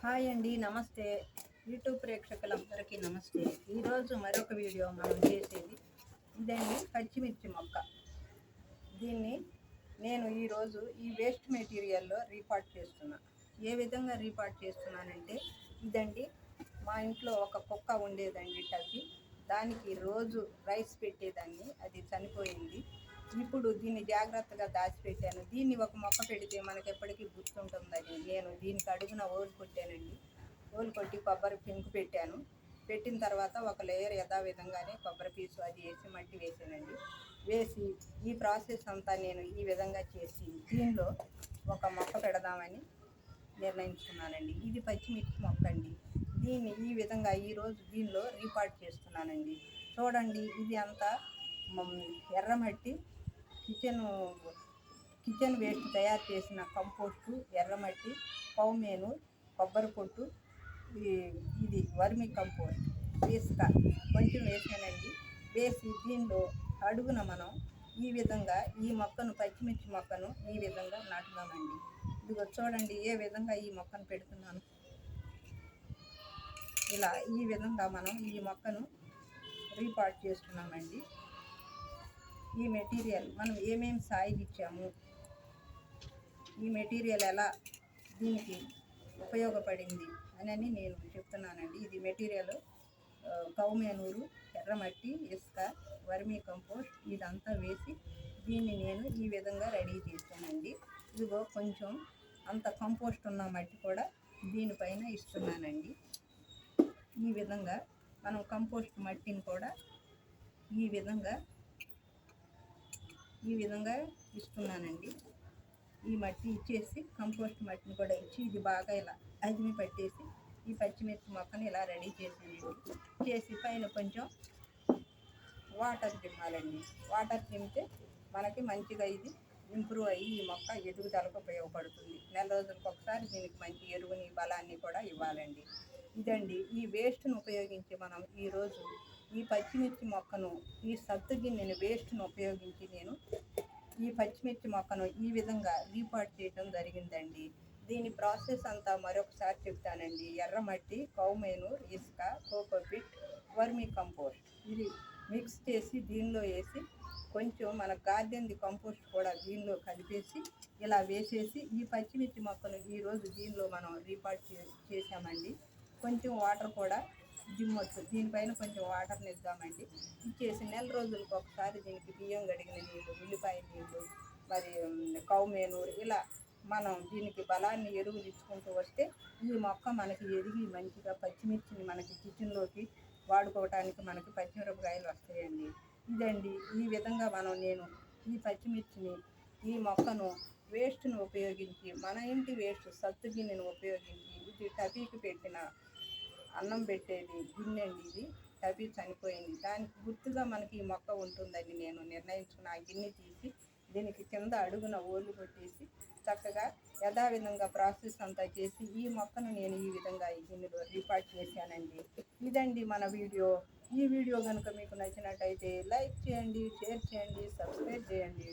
Hi అండి, నమస్తే. YouTube ప్రేక్షకులందరికీ నమస్తే. ఈరోజు మరొక వీడియో మనం చేసేది ఇదండి, పచ్చిమిర్చి మొక్క. దీన్ని నేను ఈరోజు ఈ వేస్ట్ మెటీరియల్లో రీపాట్ చేస్తున్నా. ఏ విధంగా రీపాట్ చేస్తున్నానంటే, ఇదండి, మా ఇంట్లో ఒక కుక్క ఉండేదండి, టబ్బీ. దానికి రోజు రైస్ పెట్టేదాన్ని, అది చనిపోయింది. ఇప్పుడు దీన్ని జాగ్రత్తగా దాచిపెట్టాను. దీన్ని ఒక మొక్క పెడితే మనకి ఎప్పటికీ గుర్తుంటుందని నేను దీనికి అడుగున ఓలు కొట్టానండి. ఓలు కొట్టి కొబ్బరి పెంకు పెట్టాను. పెట్టిన తర్వాత ఒక లేయర్ యథావిధంగానే కొబ్బరి పీసు అది వేసి మట్టి వేసానండి. వేసి ఈ ప్రాసెస్ అంతా నేను ఈ విధంగా చేసి దీనిలో ఒక మొక్క పెడదామని నిర్ణయించుకున్నానండి. ఇది పచ్చిమిర్చి మొక్క అండి. దీన్ని ఈ విధంగా ఈరోజు దీనిలో రీపాట్ చేస్తున్నానండి. చూడండి, ఇది అంతా ఎర్రమట్టి, కిచెన్ వేస్ట్ తయారు చేసిన కంపోస్టు, ఎర్రమట్టి, పౌమేను, కొబ్బరి పొట్టు, ఇది వర్మి కంపోస్ట్, ఇసుక కొంచెం వేసానండి. వేసి దీనిలో అడుగున మనం ఈ విధంగా ఈ మొక్కను, పచ్చిమిర్చి మొక్కను ఈ విధంగా నాటుదామండి. ఇదిగో చూడండి, ఏ విధంగా ఈ మొక్కను పెడుతున్నాను. ఇలా ఈ విధంగా మనం ఈ మొక్కను రీపాట్ చేస్తున్నామండి. ఈ మెటీరియల్ మనం ఏమేమి సాయిల్ ఇచ్చాము, ఈ మెటీరియల్ ఎలా దీనికి ఉపయోగపడింది అని నేను చెప్తున్నానండి. ఇది మెటీరియల్ కౌమేనూరు, ఎర్రమట్టి, ఇసుక, వర్మీ కంపోస్ట్ ఇదంతా వేసి దీన్ని నేను ఈ విధంగా రెడీ చేశానండి. ఇదిగో కొంచెం అంత కంపోస్ట్ ఉన్న మట్టి కూడా దీనిపైన ఇస్తున్నానండి. ఈ విధంగా మనం కంపోస్ట్ మట్టిని కూడా ఈ విధంగా ఇస్తున్నానండి. ఈ మట్టి ఇచ్చేసి కంపోస్ట్ మట్టిని కూడా ఇచ్చి ఇది బాగా ఇలా అదిమి పట్టేసి ఈ పచ్చిమిర్చి మొక్కని ఇలా రెడీ చేసి పైన కొంచెం వాటర్ తిమ్మాలండి. వాటర్ తిమ్మితే మనకి మంచిగా ఇది ఇంప్రూవ్ అయ్యి ఈ మొక్క ఎదుగుదలకు ఉపయోగపడుతుంది. నెల రోజులకు ఒకసారి దీనికి మంచి ఎరువుని, బలాన్ని కూడా ఇవ్వాలండి. ఇదండి, ఈ వేస్ట్ను ఉపయోగించి మనం ఈరోజు ఈ పచ్చిమిర్చి మొక్కను, ఈ సత్తు గిన్నెను వేస్ట్ను ఉపయోగించి నేను ఈ పచ్చిమిర్చి మొక్కను ఈ విధంగా రీపాట్ చేయడం జరిగిందండి. దీని ప్రాసెస్ అంతా మరొకసారి చెప్తానండి. ఎర్రమట్టి, కౌమేను, ఇసుక, కోకోపిట్, వర్మీ కంపోస్ట్ ఇది మిక్స్ చేసి దీనిలో వేసి కొంచెం మన గార్డెన్ది కంపోస్ట్ కూడా దీనిలో కలిపేసి ఇలా వేసేసి ఈ పచ్చిమిర్చి మొక్కను ఈరోజు దీనిలో మనం రీపాట్ చేసామండి. కొంచెం వాటర్ కూడా దిమ్మొచ్చు, దీనిపైన కొంచెం వాటర్ని ఇద్దామండి. ఇచ్చేసి నెల రోజులకు ఒకసారి దీనికి బియ్యం గడిగిన నీళ్ళు, ఉల్లిపాయ నీళ్ళు, మరి కౌమేనూరు ఇలా మనం దీనికి బలాన్ని, ఎరువులు ఇచ్చుకుంటూ వస్తే ఈ మొక్క మనకి ఎదిగి మంచిగా పచ్చిమిర్చిని మనకి కిచెన్లోకి వాడుకోవటానికి మనకి పచ్చిమిరపకాయలు వస్తాయండి. ఇదండి, ఈ విధంగా నేను ఈ పచ్చిమిర్చిని, ఈ మొక్కను వేస్ట్ను ఉపయోగించి, మన ఇంటి వేస్ట్ సత్తు గిన్నెను ఉపయోగించి, ఇది టబీకి పెట్టిన అన్నం పెట్టేది గిన్నె అండి. ఇది టబీ చనిపోయింది, దానికి గుర్తుగా మనకి ఈ మొక్క ఉంటుందని నేను నిర్ణయించుకున్న ఆ గిన్నె తీసి దీనికి కింద అడుగున ఓళ్ళు కొట్టేసి చక్కగా యథావిధంగా ప్రాసెస్ అంతా చేసి ఈ మొక్కను నేను ఈ విధంగా ఈ గిన్నెలో రీపాట్ చేశానండి. ఇదండి మన వీడియో. ఈ వీడియో కనుక మీకు నచ్చినట్టయితే లైక్ చేయండి, షేర్ చేయండి, సబ్స్క్రైబ్ చేయండి.